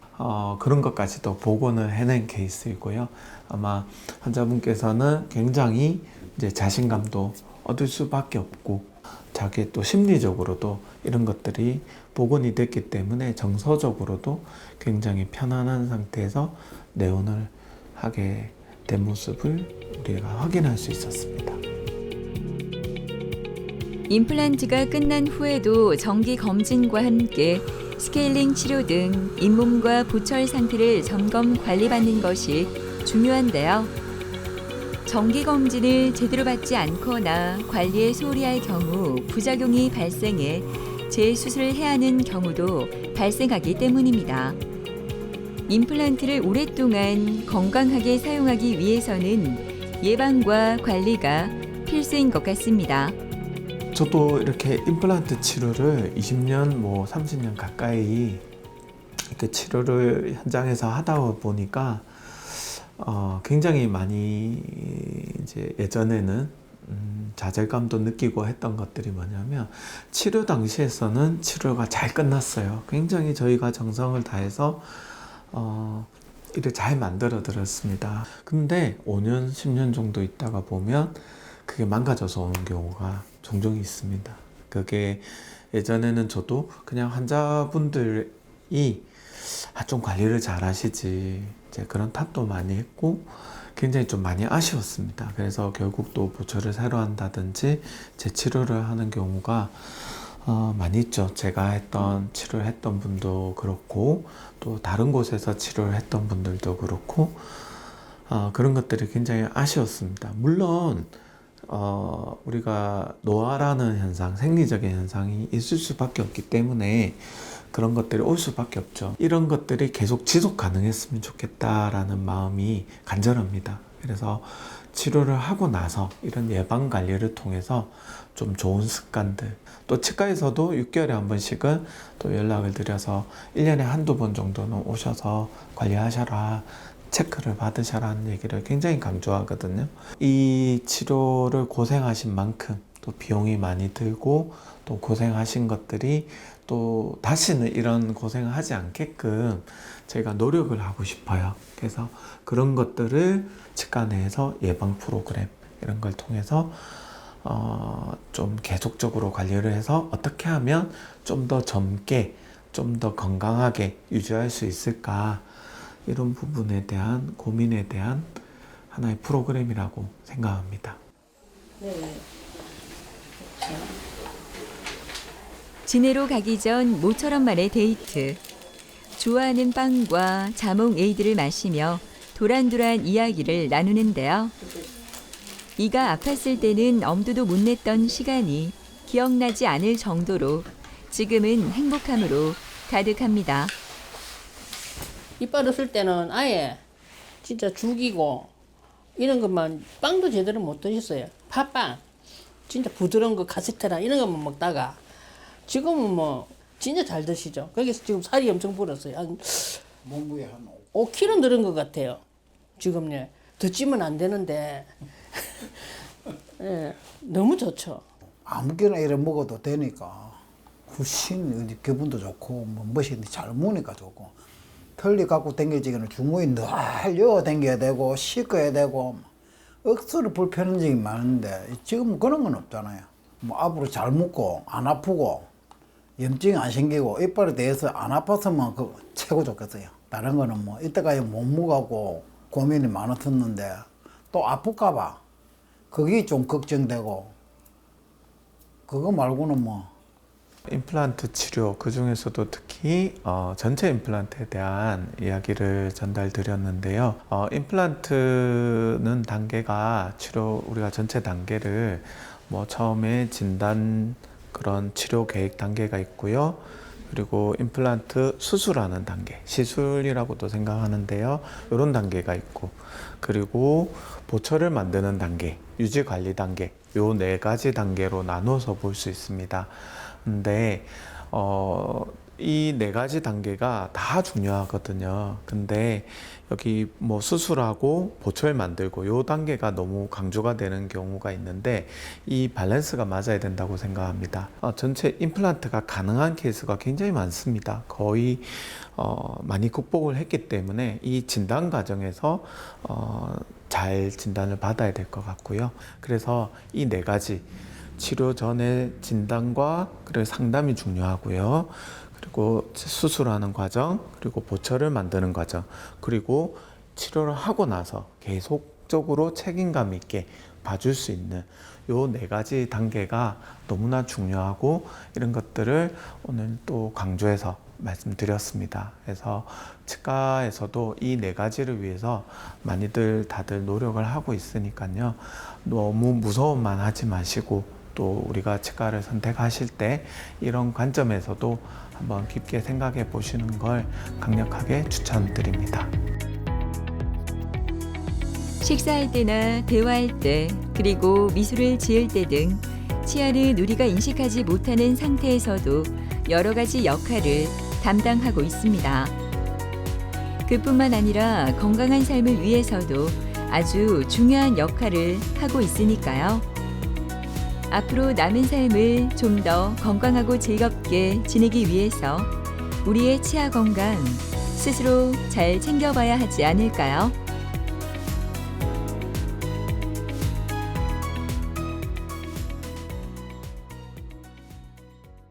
그런 것까지도 복원을 해낸 케이스이고요. 아마 환자분께서는 굉장히 이제 자신감도 얻을 수밖에 없고 자기 또 심리적으로도 이런 것들이 복원이 됐기 때문에 정서적으로도 굉장히 편안한 상태에서 내원을 하게 된 모습을 우리가 확인할 수 있었습니다. 임플란트가 끝난 후에도 정기 검진과 함께 스케일링 치료 등 잇몸과 보철 상태를 점검 관리받는 것이 중요한데요. 정기 검진을 제대로 받지 않거나 관리에 소홀히 할 경우 부작용이 발생해 재수술을 해야 하는 경우도 발생하기 때문입니다. 임플란트를 오랫동안 건강하게 사용하기 위해서는 예방과 관리가 필수인 것 같습니다. 저도 이렇게 임플란트 치료를 20년, 30년 가까이 이렇게 치료를 현장에서 하다 보니까 굉장히 많이 이제 예전에는 좌절감도 느끼고 했던 것들이 뭐냐면 치료 당시에서는 치료가 잘 끝났어요. 굉장히 저희가 정성을 다해서 이를 잘 만들어 드렸습니다. 근데 5년, 10년 정도 있다가 보면 그게 망가져서 오는 경우가 종종 있습니다. 그게 예전에는 저도 그냥 환자분들이 좀 관리를 잘 하시지 이제 그런 탓도 많이 했고 굉장히 좀 많이 아쉬웠습니다. 그래서 결국 또 보철을 새로 한다든지 재치료를 하는 경우가 많이 있죠. 제가 치료를 했던 분도 그렇고 또 다른 곳에서 치료를 했던 분들도 그렇고 그런 것들이 굉장히 아쉬웠습니다. 물론 우리가 노화라는 현상, 생리적인 현상이 있을 수밖에 없기 때문에 그런 것들이 올 수밖에 없죠. 이런 것들이 계속 지속 가능했으면 좋겠다라는 마음이 간절합니다. 그래서 치료를 하고 나서 이런 예방 관리를 통해서 좀 좋은 습관들, 또 치과에서도 6개월에 한 번씩은 또 연락을 드려서 1년에 한두 번 정도는 오셔서 관리하셔라, 체크를 받으셔라는 얘기를 굉장히 강조하거든요. 이 치료를 고생하신 만큼 또 비용이 많이 들고 또 고생하신 것들이 또 다시는 이런 고생을 하지 않게끔 저희가 노력을 하고 싶어요. 그래서 그런 것들을 치과 내에서 예방 프로그램 이런 걸 통해서 좀 계속적으로 관리를 해서 어떻게 하면 좀 더 젊게 좀 더 건강하게 유지할 수 있을까, 이런 부분에 대한 고민에 대한 하나의 프로그램이라고 생각합니다. 진해로 가기 전 모처럼 만의 데이트. 좋아하는 빵과 자몽 에이드를 마시며 도란도란 이야기를 나누는데요. 이가 아팠을 때는 엄두도 못 냈던 시간이 기억나지 않을 정도로 지금은 행복함으로 가득합니다. 이빨 없을 때는 아예 진짜 죽이고 이런 것만 빵도 제대로 못 드셨어요. 팥빵 진짜 부드러운 거 카스테라 이런 것만 먹다가 지금은 뭐 진짜 잘 드시죠. 거기서 지금 살이 엄청 불었어요. 한 몸무게 한 5kg 늘은 것 같아요. 지금 더 찌면 안 되는데 예, 너무 좋죠. 아무거나 이래 먹어도 되니까 훨씬 기분도 좋고 뭐 멋이 잘 먹으니까 좋고 털리 갖고 댕겨지기는 주머니 늘 여 댕겨야 되고 씻어야 되고 억수로 불편한 점이 많은데 지금은 그런 건 없잖아요. 뭐 앞으로 잘 먹고 안 아프고 염증이 안 생기고 이빨에 대해서 안 아팠으면 그 최고 좋겠어요. 다른 거는 뭐 이때까지 못 먹고 고민이 많았었는데 또 아플까 봐 그게 좀 걱정되고 그거 말고는 뭐 임플란트 치료 그 중에서도 특히 전체 임플란트에 대한 이야기를 전달드렸는데요. 임플란트는 단계가 치료 우리가 전체 단계를 뭐 처음에 진단 그런 치료 계획 단계가 있고요. 그리고 임플란트 수술하는 단계, 시술이라고도 생각하는데요. 이런 단계가 있고, 그리고 보철을 만드는 단계, 유지 관리 단계, 요 4가지 단계로 나눠서 볼 수 있습니다. 근데 이 4가지 단계가 다 중요하거든요. 근데 여기 뭐 수술하고 보철 만들고 요 단계가 너무 강조가 되는 경우가 있는데 이 밸런스가 맞아야 된다고 생각합니다. 전체 임플란트가 가능한 케이스가 굉장히 많습니다. 거의 많이 극복을 했기 때문에 이 진단 과정에서 잘 진단을 받아야 될 것 같고요. 그래서 이 4가지 치료 전에 진단과 그리고 상담이 중요하고요. 그리고 수술하는 과정, 그리고 보철을 만드는 과정, 그리고 치료를 하고 나서 계속적으로 책임감 있게 봐줄 수 있는 요 4가지 단계가 너무나 중요하고 이런 것들을 오늘 또 강조해서 말씀드렸습니다. 그래서 치과에서도 이 4가지를 위해서 많이들 다들 노력을 하고 있으니까요. 너무 무서움만 하지 마시고 또 우리가 치과를 선택하실 때 이런 관점에서도 한번 깊게 생각해 보시는 걸 강력하게 추천드립니다. 식사할 때나 대화할 때, 그리고 미소를 지을 때 등 치아는 우리가 인식하지 못하는 상태에서도 여러 가지 역할을 담당하고 있습니다. 그뿐만 아니라 건강한 삶을 위해서도 아주 중요한 역할을 하고 있으니까요. 앞으로 남은 삶을 좀 더 건강하고 즐겁게 지내기 위해서 우리의 치아 건강 스스로 잘 챙겨봐야 하지 않을까요?